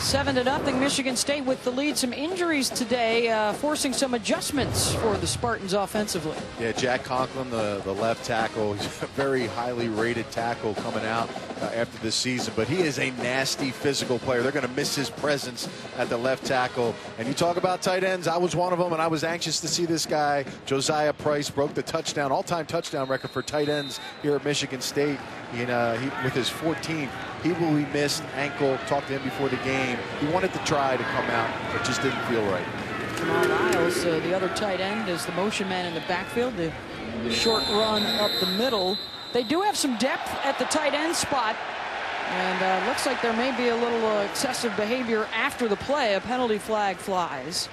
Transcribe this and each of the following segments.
7-0 Michigan State with the lead. Some injuries today, forcing some adjustments for the Spartans offensively. Yeah, Jack Conklin, the left tackle, he's a very highly rated tackle coming out after this season, but he is a nasty physical player. They're going to miss his presence at the left tackle. And you talk about tight ends, I was one of them, and I was anxious to see this guy. Josiah Price broke the all-time touchdown record for tight ends here at Michigan State. With his 14th, he will be missed. Ankle, talked to him before the game. He wanted to try to come out, but just didn't feel right. Jamal Niles, the other tight end, is the motion man in the backfield. The short run up the middle. They do have some depth at the tight end spot, and looks like there may be a little excessive behavior after the play. A penalty flag flies.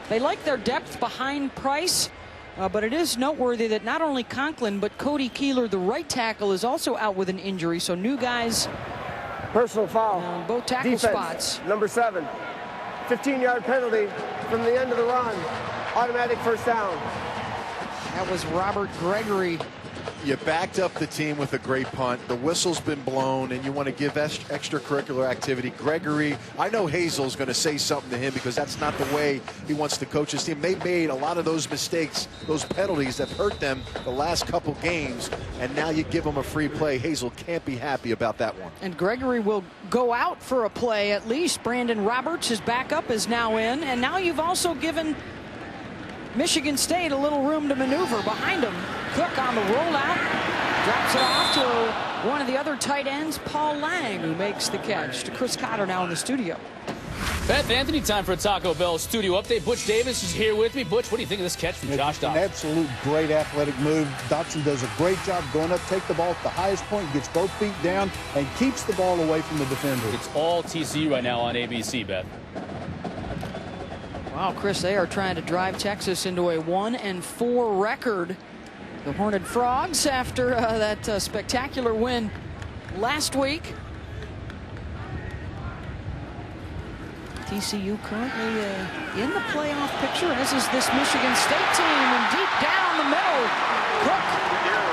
They like their depth behind Price. But it is noteworthy that not only Conklin, but Cody Keeler, the right tackle, is also out with an injury. So new guys. Personal foul. On both tackle Defense, spots. Number 7. 15-yard penalty from the end of the run. Automatic first down. That was Robert Gregory. You backed up the team with a great punt. The whistle's been blown, and you want to give extracurricular activity. Gregory, I know Hazel's going to say something to him because that's not the way he wants to coach his team. They made a lot of those mistakes, those penalties that hurt them the last couple games, and now you give them a free play. Hazel can't be happy about that one. And Gregory will go out for a play at least. Brandon Roberts, his backup, is now in, and now you've also given Michigan State a little room to maneuver behind him. Cook on the rollout, drops it off to one of the other tight ends, Paul Lang, who makes the catch. To Chris Cotter now in the studio. Beth Anthony, time for a Taco Bell studio update. Butch Davis is here with me. Butch, what do you think of this catch from Josh Dotson? An absolute great athletic move. Dotson does a great job going up, take the ball at the highest point, gets both feet down, and keeps the ball away from the defender. It's all TCU right now on ABC, Beth. Wow, Chris, they are trying to drive Texas into a 1-4 record. The Horned Frogs, after that spectacular win last week. TCU currently in the playoff picture, as is this Michigan State team. And deep down the middle, Cook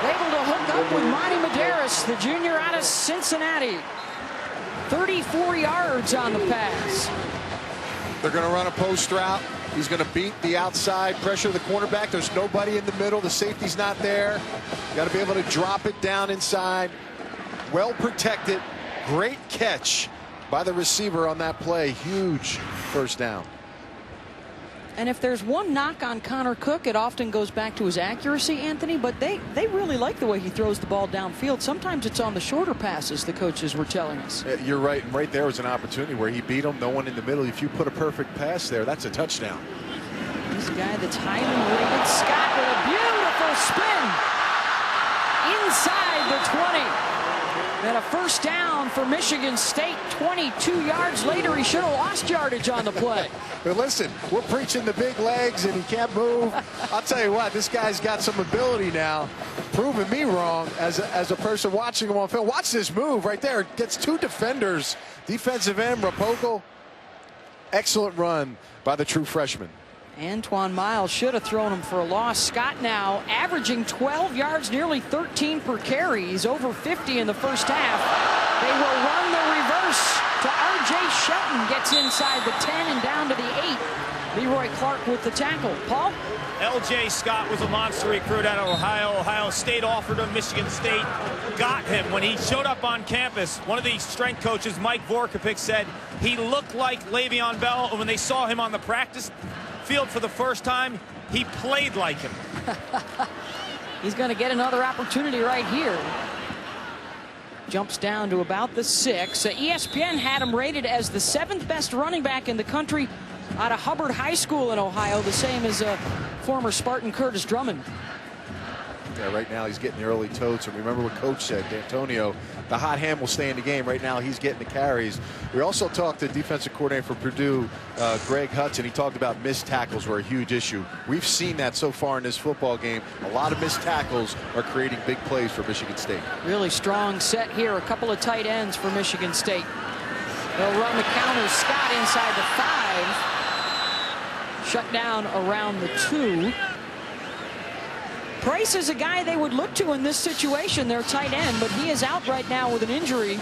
able to hook up with Monty Medeiros, the junior out of Cincinnati. 34 yards on the pass. They're going to run a post route. He's going to beat the outside, pressure the cornerback. There's nobody in the middle. The safety's not there. Got to be able to drop it down inside. Well protected. Great catch by the receiver on that play. Huge first down. And if there's one knock on Connor Cook, it often goes back to his accuracy, Anthony, but they really like the way he throws the ball downfield. Sometimes it's on the shorter passes, the coaches were telling us. You're right, and right there was an opportunity where he beat him, no one in the middle. If you put a perfect pass there, that's a touchdown. This guy that's highly rated, Scott, with a beautiful spin inside the 20. And a first down for Michigan State. 22 yards later, he should have lost yardage on the play. But listen, we're preaching the big legs and he can't move. I'll tell you what, this guy's got some ability now, proving me wrong as a person watching him on film. Watch this move right there. Gets two defenders. Defensive end, Rapoco. Excellent run by the true freshman. Antoine Miles should have thrown him for a loss. Scott now averaging 12 yards, nearly 13 per carry. He's over 50 in the first half. They will run the reverse to R.J. Shelton. Gets inside the 10 and down to the 8. Leroy Clark with the tackle. Paul? L.J. Scott was a monster recruit out of Ohio. Ohio State offered him. Michigan State got him. When he showed up on campus, one of the strength coaches, Mike Vorkapik, said he looked like Le'Veon Bell. And when they saw him on the practice field for the first time, he played like him. He's going to get another opportunity right here. Jumps down to about the 6. ESPN had him rated as the 7th best running back in the country out of Hubbard High School in Ohio, the same as former Spartan Curtis Drummond. Yeah, right now he's getting the early totes. And remember what Coach said, D'Antonio, the hot hand will stay in the game. Right now he's getting the carries. We also talked to defensive coordinator for Purdue, Greg Hudson. He talked about missed tackles were a huge issue. We've seen that so far in this football game. A lot of missed tackles are creating big plays for Michigan State. Really strong set here. A couple of tight ends for Michigan State. They'll run the counter. Scott inside the 5. Shut down around the 2. Price is a guy they would look to in this situation, their tight end, but he is out right now with an injury.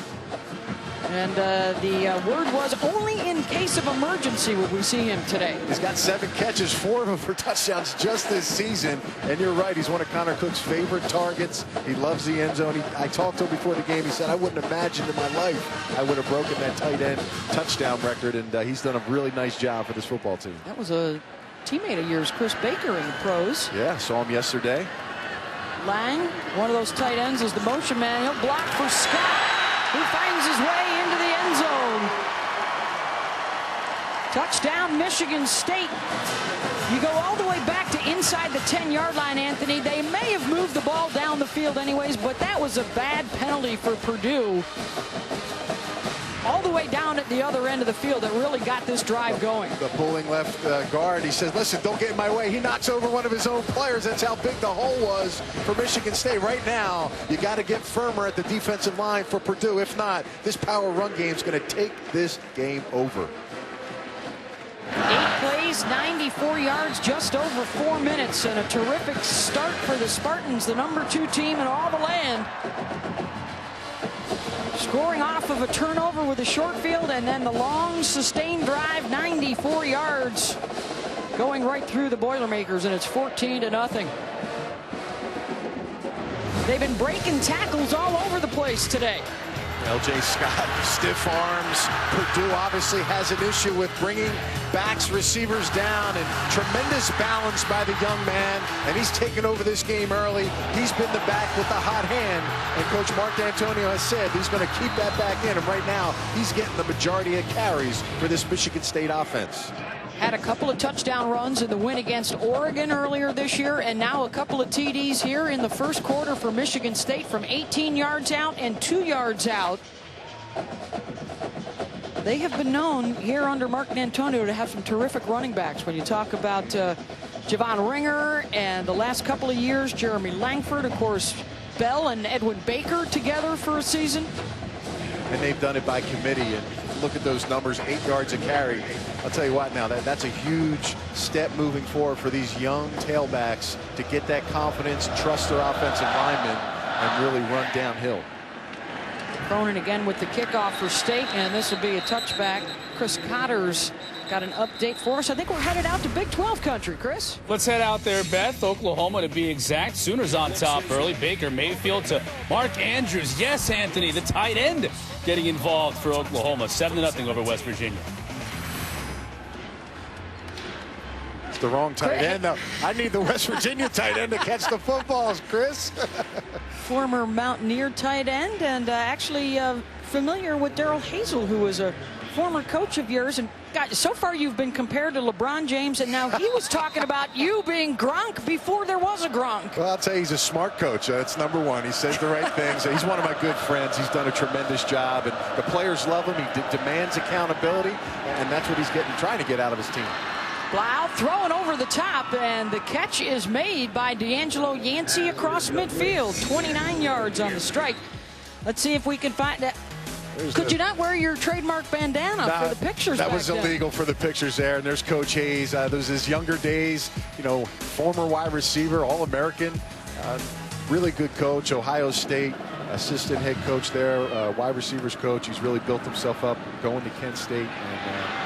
And the word was only in case of emergency would we see him today. He's got 7 catches, 4 of them for touchdowns just this season. And you're right, he's one of Connor Cook's favorite targets. He loves the end zone. I talked to him before the game. He said, I wouldn't imagine in my life I would have broken that tight end touchdown record. And he's done a really nice job for this football team. That was a teammate of yours, Chris Baker, in the pros. Yeah, saw him yesterday. Lang, one of those tight ends, is the motion man. He'll block for Scott, who finds his way into the end zone. Touchdown, Michigan State. You go all the way back to inside the 10-yard line, Anthony. They may have moved the ball down the field anyways, but that was a bad penalty for Purdue. All the way down at the other end of the field that really got this drive going. The pulling left guard, he says, listen, don't get in my way. He knocks over one of his own players. That's how big the hole was for Michigan State. Right now, you got to get firmer at the defensive line for Purdue. If not, this power run game is going to take this game over. 8 plays, 94 yards, just over 4 minutes, and a terrific start for the Spartans, the #2 team in all the land. Scoring off of a turnover with a short field, and then the long sustained drive, 94 yards, going right through the Boilermakers, and it's 14-0. They've been breaking tackles all over the place today. L.J. Scott, stiff arms. Purdue obviously has an issue with bringing backs, receivers down, and tremendous balance by the young man. And he's taken over this game early. He's been the back with the hot hand. And Coach Mark D'Antonio has said he's going to keep that back in. And right now, he's getting the majority of carries for this Michigan State offense. Had a couple of touchdown runs in the win against Oregon earlier this year, and now a couple of TDs here in the first quarter for Michigan State from 18 yards out and 2 yards out. They have been known here under Mark D'Antonio to have some terrific running backs. When you talk about Javon Ringer and the last couple of years, Jeremy Langford, of course, Bell and Edwin Baker together for a season. And they've done it by committee. And look at those numbers, 8 yards a carry. I'll tell you what now, that's a huge step moving forward for these young tailbacks to get that confidence, trust their offensive linemen, and really run downhill. Cronin again with the kickoff for State, and this will be a touchback. Chris Cotter's got an update for us. I think we're headed out to Big 12 country, Chris. Let's head out there, Beth. Oklahoma to be exact. Sooners on top early. Baker Mayfield to Mark Andrews. Yes, Anthony, the tight end getting involved for Oklahoma. 7-0 over West Virginia. It's the wrong tight end, though. I need the West Virginia tight end to catch the footballs, Chris. Former Mountaineer tight end, and actually familiar with Darrell Hazel, who was a former coach of yours. And God, so far you've been compared to LeBron James, and now he was talking about you being Gronk before there was a Gronk. Well, I'll tell you, he's a smart coach. That's number one. He says the right things. He's one of my good friends. He's done a tremendous job, and the players love him. He demands accountability, and that's what he's trying to get out of his team. Blau throwing over the top, and the catch is made by D'Angelo Yancey across midfield. 29 yards on the strike. Let's see if we can find that. Could you not wear your trademark bandana for the pictures? That was illegal for the pictures there. And there's Coach Hayes. Those his younger days, you know, former wide receiver, All-American, really good coach. Ohio State assistant head coach there, wide receivers coach. He's really built himself up going to Kent State. And